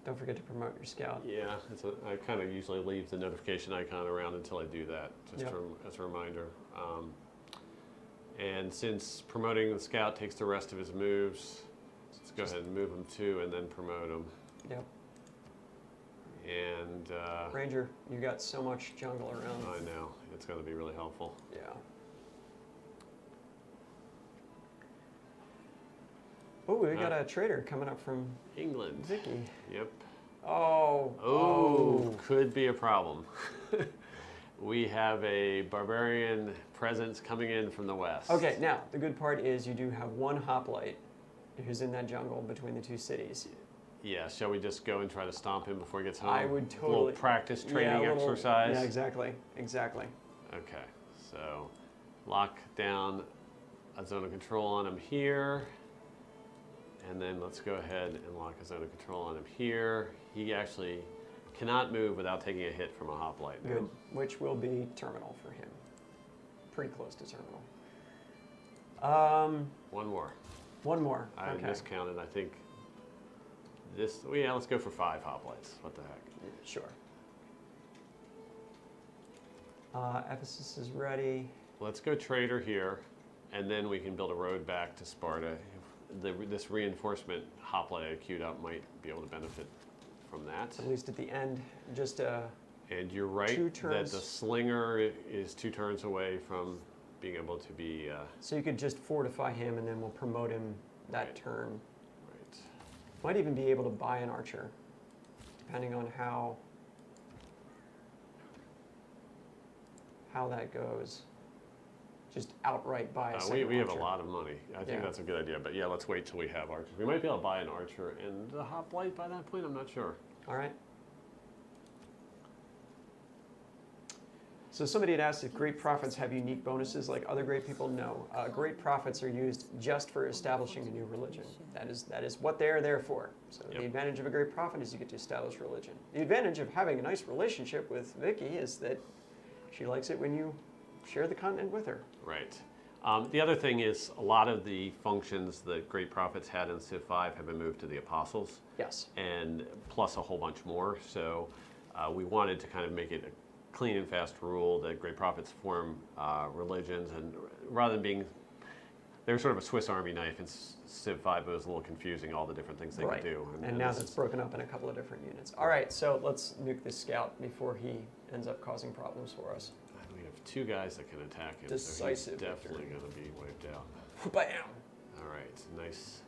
Don't forget to promote your scout. Yeah, I kind of usually leave the notification icon around until I do that, just Yep. as a reminder. And since promoting the scout takes the rest of his moves, let's go ahead and move him 2 and then promote him. Yep. And Ranger, you got so much jungle around. I know, it's going to be really helpful. Yeah. Oh, we got a trader coming up from England. Vicky. Yep. Oh. Could be a problem. We have a barbarian presence coming in from the west. Okay, now the good part is you do have one hoplite who's in that jungle between the 2 cities. Yeah, shall we just go and try to stomp him before he gets home? I would A totally. little practice training a little- exercise. Yeah, exactly. Okay, so lock down a zone of control on him here. And then let's go ahead and lock a zone of control on him here. He actually cannot move without taking a hit from a hoplite. now. Good. Which will be terminal for him. Pretty close to terminal. One more. One more. I Okay. miscounted. I think this. Well, yeah, let's go for 5 hoplites. What the heck? Sure. Ephesus is ready. Let's go trader here, and then we can build a road back to Sparta. This reinforcement hoplite I queued up might be able to benefit from that. At least at the end, just And you're right 2 that turns. the slinger is 2 turns away from being able to be so you could just fortify him, and then we'll promote him that Right. turn. right. Might even be able to buy an archer, depending on how that goes. Just outright buy a second We have a archer. lot of money. I think Yeah. that's a good idea. But yeah, let's wait till we have archers. We might be able to buy an archer and a hoplite by that point. I'm not sure. All right. So somebody had asked if great prophets have unique bonuses like other great people. No, great prophets are used just for establishing a new religion. That is what they're there for. So Yep. the advantage of a great prophet is you get to establish religion. The advantage of having a nice relationship with Vicky is that she likes it when you share the content with her. Right. The other thing is a lot of the functions that great prophets had in Civ 5 have been moved to the apostles, Yes. and plus a whole bunch more. So we wanted to kind of make it a clean and fast rule that great prophets form religions, and rather than being, they were sort of a Swiss Army knife in Civ 5. It was a little confusing, all the different things they Right. could do. And now this that's is- broken up in a couple of different units. All right, so let's nuke this scout before he ends up causing problems for us. We have 2 guys that can attack him, Decisive so he's definitely going to be wiped out. Bam! All right, nice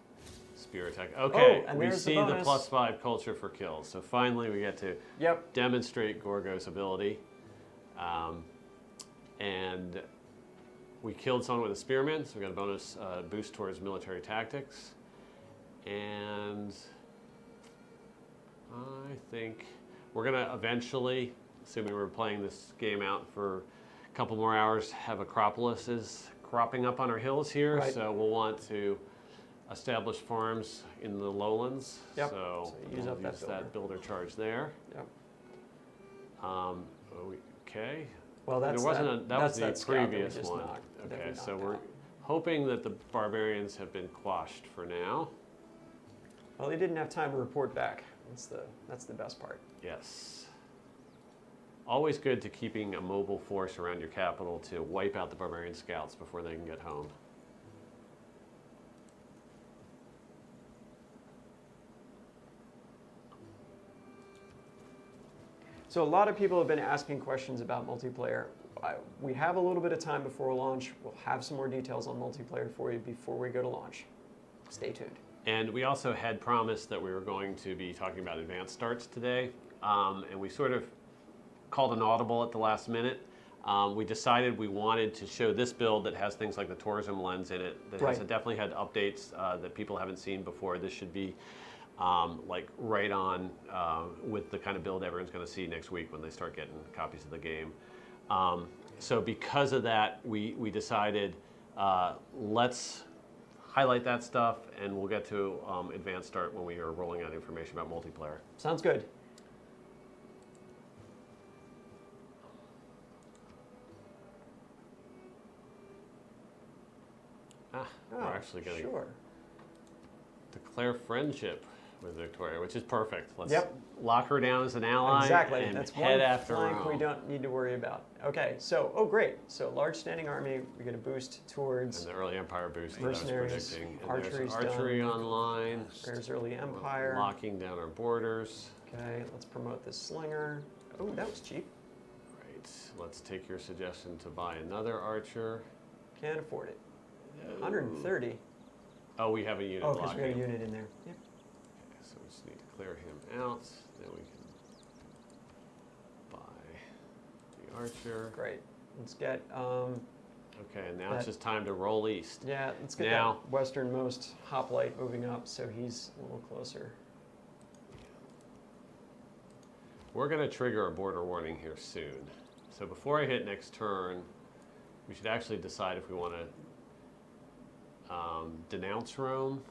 spear attack. Okay, and we there's the see the bonus. +5 culture for kills. So finally, we get to Yep. demonstrate Gorgo's ability, and We killed someone with a spearman, so we got a bonus boost towards military tactics. And I think we're going to eventually, assuming we're playing this game out for a couple more hours, have Acropolis is cropping up on our hills here. Right. So we'll want to establish farms in the lowlands. Yep. So use we'll up that use that builder charge there. Yep. Okay. Well, that's There wasn't that was the that scout that we previous just one. knocked- that we Okay, so knocked we're out. hoping that the barbarians have been quashed for now. Well, they didn't have time to report back. That's the best part. Yes. Always good to keeping a mobile force around your capital to wipe out the barbarian scouts before they can get home. So a lot of people have been asking questions about multiplayer. We have a little bit of time before launch. We'll have some more details on multiplayer for you before we go to launch. Stay tuned. And we also had promised that we were going to be talking about advanced starts today. And we sort of called an audible at the last minute. We decided we wanted to show this build that has things like the tourism lens in it, that has Right. definitely had updates that people haven't seen before. This should be like right on with the kind of build everyone's going to see next week when they start getting copies of the game. So because of that, we decided let's highlight that stuff, and we'll get to advanced start when we are rolling out information about multiplayer. Sounds good. We're actually going to Sure. declare friendship with Victoria, which is perfect. Let's Yep. lock her down as an ally Exactly. and That's head one after flank we Rome. don't need to worry about. Okay. So, oh great. So large standing army. We get a boost towards And the early Empire boost that I was Mercenaries, predicting. And archery's there's archery done. online. There's early empire. Locking down our borders. Okay. Let's promote the slinger. Oh, that was cheap. Right. Let's take your suggestion to buy another archer. Can't afford it. 130. Oh, we have a unit Oh, because we got a blocking. unit in there. Yep. Okay, so we just need to clear him out. Then we can buy the archer. Great. Let's get Okay, and now That- it's just time to roll east. yeah. Let's get Now- that westernmost hoplite moving up, so he's a little closer. We're going to trigger a border warning here soon. So before I hit next turn, we should actually decide if we want to denounce Rome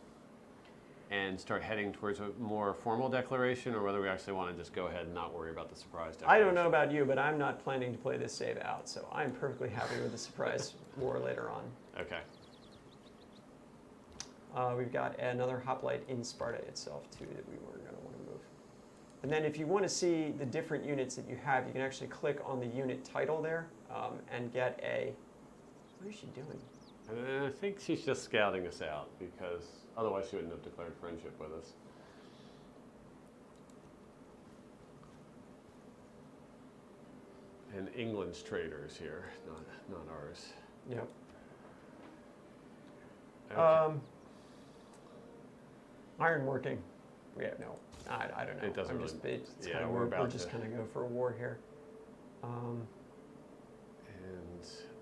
and start heading towards a more formal declaration, or whether we actually want to just go ahead and not worry about the surprise I declaration. don't know about you, but I'm not planning to play this save out, so I'm perfectly happy with the surprise war later on. Okay. We've got another hoplite in Sparta itself too that we were going to want to move. And then if you want to see the different units that you have, you can actually click on the unit title there and get a. What is she doing? I think she's just scouting us out, because otherwise she wouldn't have declared friendship with us. And England's traders here, not ours. Yep. Okay. Ironworking. Yeah, no, I don't know. It doesn't I'm really- just, it's yeah, kinda, we're about we're just to- kind of go for a war here. And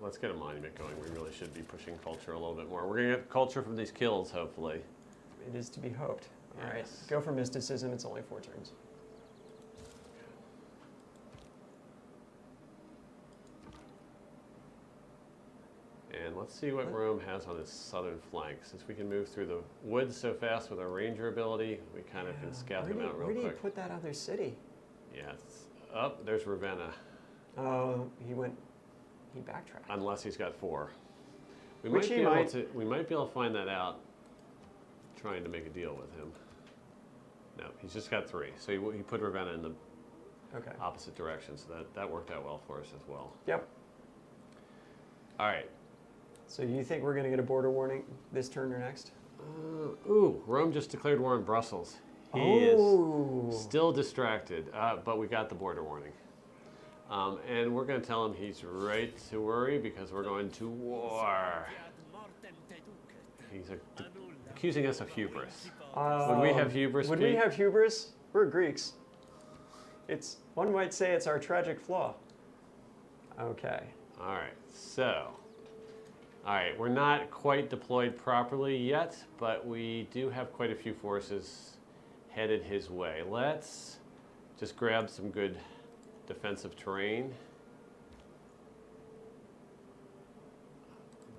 let's get a monument going. We really should be pushing culture a little bit more. We're going to get culture from these kills, hopefully. It is to be hoped. All right, Yes. go for mysticism. It's only 4 turns. And let's see what Rome has on its southern flank. Since we can move through the woods so fast with our ranger ability, we kind of can scout Where them out real do you quick. put that other city? Yeah, it's up. There's Ravenna, Oh, he backtracked. unless he's got 4. We Which might he be able might. to. We might be able to find that out. Trying to make a deal with him. No, he's just got 3. So he put Ravenna in the Okay. opposite direction. So that worked out well for us as well. Yep. All right. So you think we're going to get a border warning this turn or next? Ooh, Rome just declared war on Brussels. He Oh. is still distracted, but we got the border warning. And we're going to tell him he's right to worry, because we're going to war. He's accusing us of hubris. Would we have hubris, Would we Pete? have hubris? We're Greeks. One might say it's our tragic flaw. Okay. All right, so All right, we're not quite deployed properly yet, but we do have quite a few forces headed his way. Let's just grab some good defensive terrain.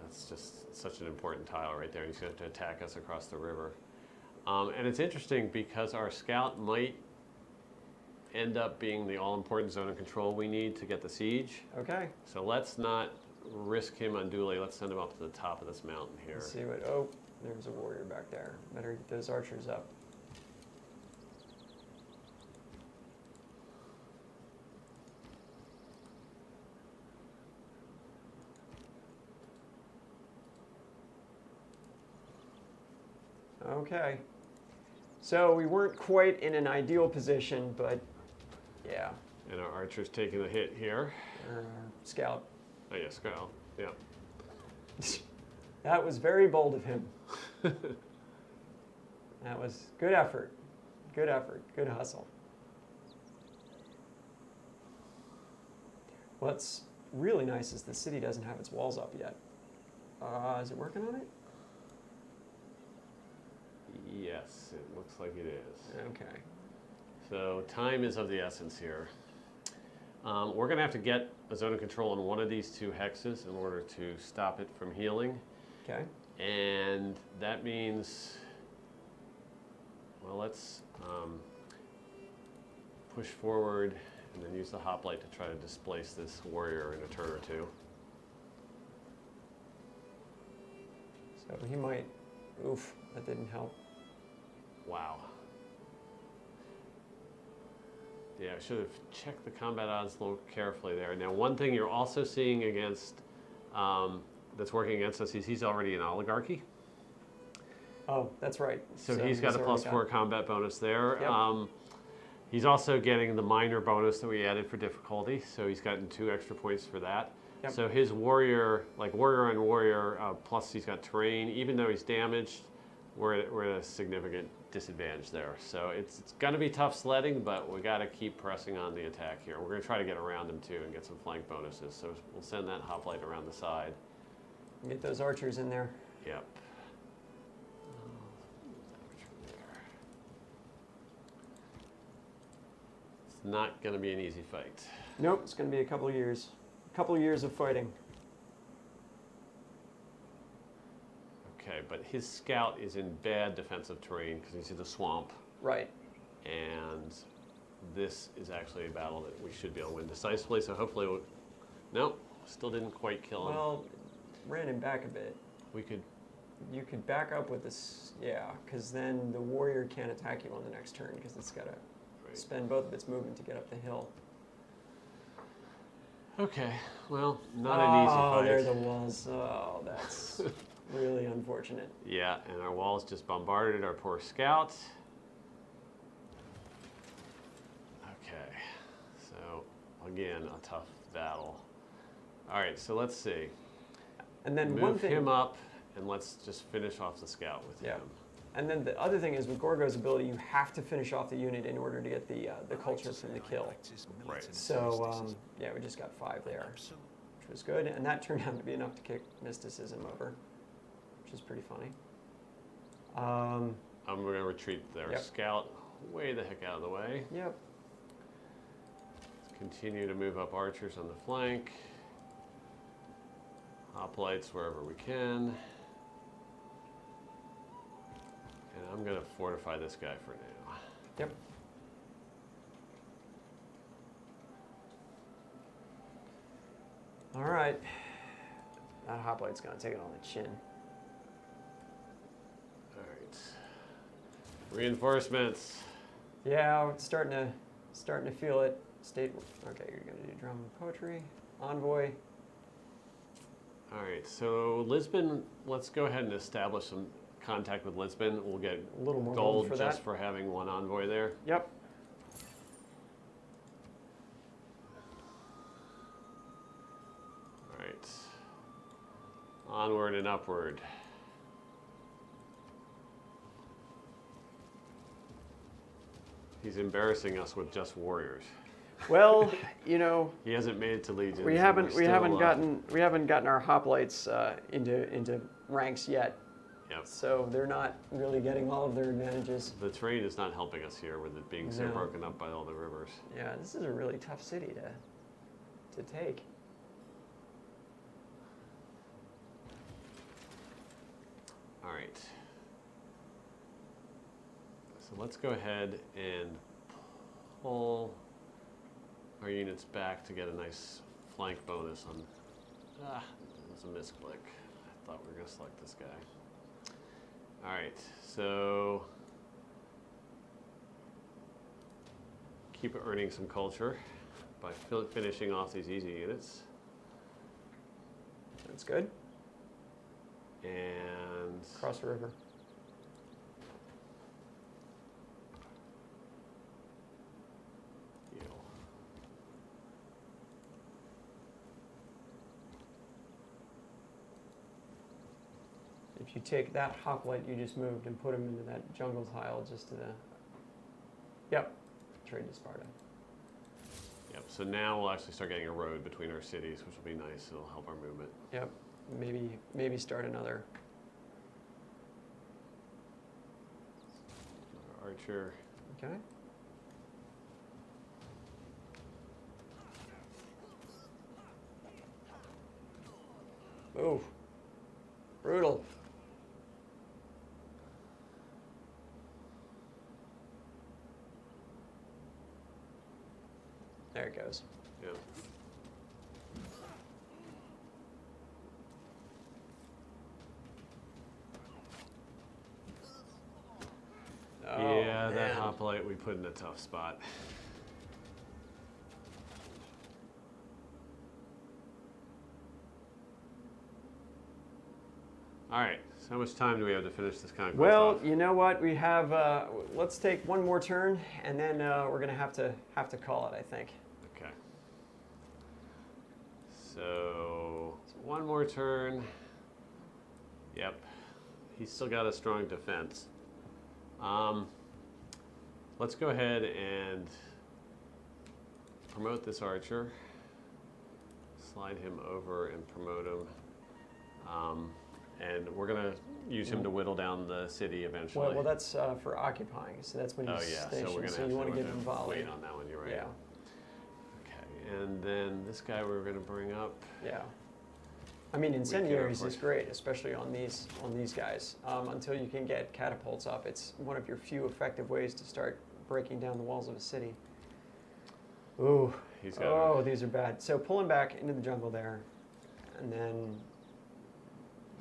That's just such an important tile right there. He's going to attack us across the river. And it's interesting because our scout might end up being the all-important zone of control we need to get the siege. Okay. So let's not risk him unduly. Let's send him up to the top of this mountain here. Let's see what. Oh, there's a warrior back there. Better get those archers up. Okay. So we weren't quite in an ideal position, but yeah. And our archer's taking a hit here. Scout. Oh, yeah, scout. Yeah. That was very bold of him. That was good effort. Good effort. Good hustle. What's really nice is the city doesn't have its walls up yet. Is it working on it? Yes, it looks like it is. Okay. So time is of the essence here. We're going to have to get a zone of control in one of these two hexes in order to stop it from healing. Okay. And that means, well, let's push forward and then use the hoplite to try to displace this warrior in a turn or two. So he might. Oof, that didn't help. Wow. Yeah, I should have checked the combat odds a little carefully there. Now, one thing you're also seeing against, that's working against us is he's already in oligarchy. Oh, that's right. So he's got a +4 combat bonus there. Yep. He's also getting the minor bonus that we added for difficulty, so he's gotten 2 extra points for that. Yep. So his warrior, like warrior on warrior, plus he's got terrain, even though he's damaged, we're at a significant disadvantage there. So it's going to be tough sledding, but we got to keep pressing on the attack here. We're going to try to get around him too and get some flank bonuses. So we'll send that hoplite around the side. Get those archers in there. Yep. It's not going to be an easy fight. Nope, it's going to be a couple of years. A couple of years of fighting. Okay, but his scout is in bad defensive terrain because he's in the swamp. Right. And this is actually a battle that we should be able to win decisively, so hopefully nope, still didn't quite kill him. Well, ran him back a bit. We could... You could back up with this, yeah, because then the warrior can't attack you on the next turn because it's got to spend both of its movement to get up the hill. Okay, well, not an easy fight. Oh, there are the walls. Oh, that's really unfortunate. Yeah, and our walls just bombarded our poor scout. Okay, so again, a tough battle. All right, so let's see. And then Move one thing, him up, and let's just finish off the scout with him. And then the other thing is with Gorgo's ability, you have to finish off the unit in order to get the culture from the kill. Right. So yeah, we just got 5 there, which was good, and that turned out to be enough to kick mysticism over, which is pretty funny. I'm going to retreat there. Yep. Scout way the heck out of the way. Yep. Let's continue to move up archers on the flank. Hoplites wherever we can. And I'm going to fortify this guy for now. Yep. All right. That hoplite's gonna take it on the chin. All right. Reinforcements. Yeah, it's starting to feel it. State. Okay, you're gonna do drama and poetry. Envoy. All right, so Lisbon, let's go ahead and establish some contact with Lisbon. We'll get A little more gold for just that. for having one envoy there. Yep. All right. Onward and upward. He's embarrassing us with just warriors. Well, He hasn't made it to Legion. we so haven't we're still, gotten our hoplites into ranks yet. Yep. So they're not really getting all of their advantages. The terrain is not helping us here with it being so No. broken up by all the rivers. Yeah, this is a really tough city to take. All right. So let's go ahead and pull our units back to get a nice flank bonus on. That was a misclick. I thought we were going to select this guy. All right, so keep earning some culture by finishing off these easy units. That's good. And Cross the river. heal. If you take that hoplite you just moved and put him into that jungle tile just to the... Yep, trade to Sparta. Yep, so now we'll actually start getting a road between our cities, which will be nice. It'll help our movement. Yep, maybe start another. Another archer. Okay. Ooh, brutal. There it goes. Yeah. Oh, Yeah, that man. hoplite we put in a tough spot. All right, so how much time do we have to finish this conquest Well, off? you know what? We have. Let's take one more turn, and then we're gonna have to call it. I think. Okay. So one more turn. Yep. He's still got a strong defense. Let's go ahead and promote this archer. Slide him over and promote him. And we're going to use him to whittle down the city eventually. Well, that's for occupying. So that's when oh, he's yeah. stationed. So we're going So you want to to get involved. wait on that one. You're right. Yeah. Okay. And then this guy we're going to bring up. Yeah. I mean, incendiaries afford- is great, especially on these guys. Until you can get catapults up, it's one of your few effective ways to start breaking down the walls of a city. Ooh. He's got Oh, these are bad. So pulling back into the jungle there, and then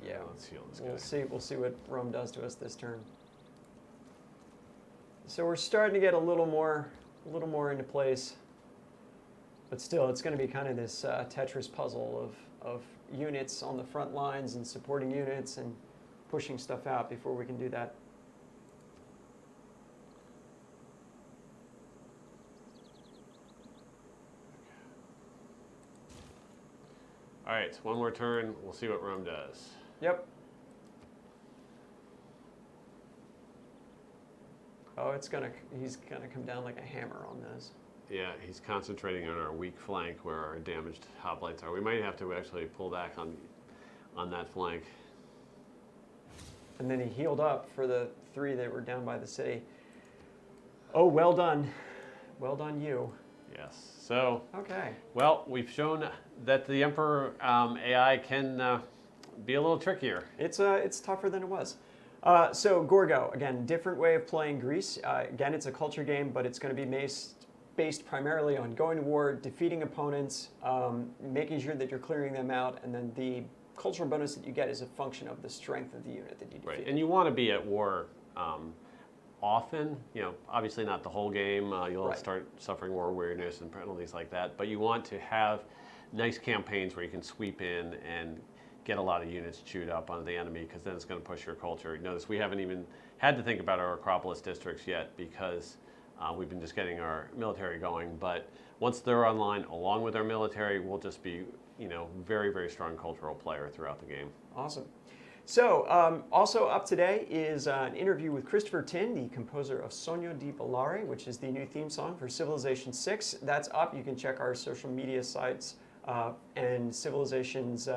yeah, Let's heal this guy. we'll see what Rome does to us this turn. So we're starting to get a little more into place, but still, it's going to be kind of this Tetris puzzle of units on the front lines and supporting units and pushing stuff out before we can do that. All right, one more turn. We'll see what Rome does. Yep. Oh, he's gonna come down like a hammer on those. Yeah, he's concentrating on our weak flank where our damaged hoplites are. We might have to actually pull back on that flank. And then he healed up for the 3 that were down by the city. Oh, well done. Well done, you. Yes. So, Okay. well, we've shown that the Emperor AI can be a little trickier. It's tougher than it was. So Gorgo, again, different way of playing Greece. Again, it's a culture game, but it's going to be based primarily on going to war, defeating opponents, making sure that you're clearing them out, and then the cultural bonus that you get is a function of the strength of the unit that you defeat. Right. And you want to be at war often, obviously not the whole game. You'll Right. start suffering war weariness and penalties like that. But you want to have nice campaigns where you can sweep in and get a lot of units chewed up on the enemy, because then it's going to push your culture. Notice we haven't even had to think about our Acropolis districts yet, because we've been just getting our military going. But once they're online, along with our military, we'll just be, very, very strong cultural player throughout the game. Awesome. So, also up today is an interview with Christopher Tin, the composer of Sogno di Ballare, which is the new theme song for Civilization 6. That's up. You can check our social media sites and Civilization's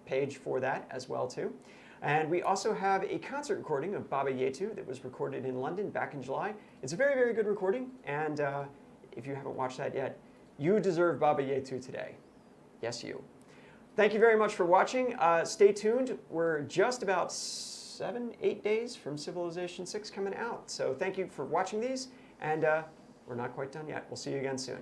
page for that as well, too. And we also have a concert recording of Baba Yetu that was recorded in London back in July. It's a very, very good recording, and if you haven't watched that yet, you deserve Baba Yetu today. Yes, you. Thank you very much for watching. Stay tuned. We're just about 7-8 days from Civilization 6 coming out. So thank you for watching these, and we're not quite done yet. We'll see you again soon.